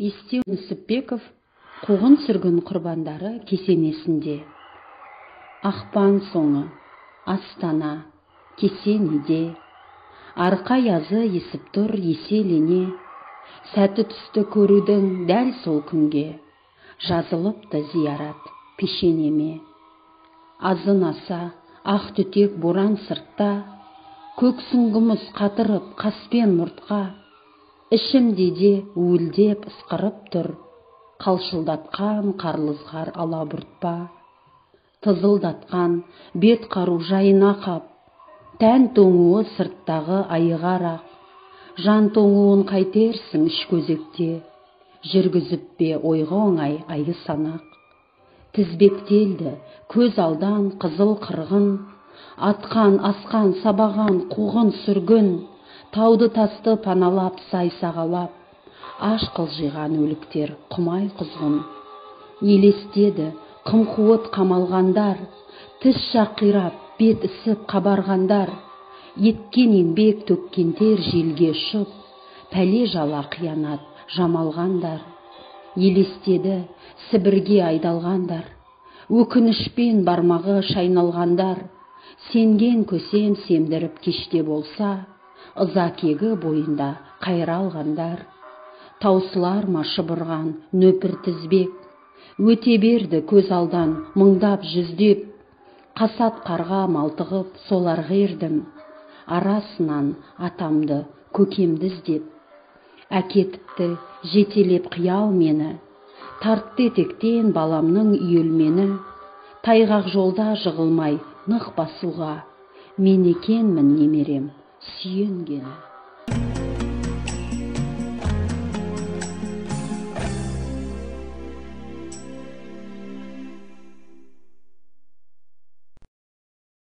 Естеу Нүсіпбеков қуғын сүргін құрбандары кесенесінде. Ақпан соңы, Астана, кесенеде. Арқа язы есіп тұр еселене. Сәті түсті көрудің дәл сол күнге. Жазылыпты зиярат пешенеме. Азын аса, ақ түтек боран сыртта. Көк сүңгіміз қатырып қаспен мұртқа. Ішімде де уілдеп ысқырып тұр. Қалшылдатқан қарлызғар алабұртпа. Тызылдатқан бет қару жайына қап. Тән тоңуы сырттағы айығарақ. Жан тоңуын қайтерсің іш көзекте. Жүргізіп бе ойға оңай айы санақ. Тізбектелді көз алдан қызыл қырғын. Атқан, асқан, сабаған қуғын сүргін. Тауды тасты паналап, сай сағалап. Аш қылжиған өліктер құмай құзғын. Елестеді қым-қуыт қамалғандар. Тіс шақирап, бет ісіп қабарғандар. Еткен еңбек төккен тер желге ұшып. Пәле жала қиянат жамалғандар. Елестеді Сібірге айдалғандар. Өкінішпен бармағы шайналғандар. Сенген көсем семдіріп кеште болса. Ыза кегі бойында қайра алғандар. Таусылар ма шыбырған нөпір тізбек. Өте берді көз алдан мыңдап жүздеп. Қасат қарға малтығып соларға ердім. Арасынан атамды көкемді іздеп. Әкетіпті жетелеп қиял мені. Тартты етектен баламның үйелмені. Тайғақ жолда жығылмай нық басуға. Мен екенмін немерем сүйенгені.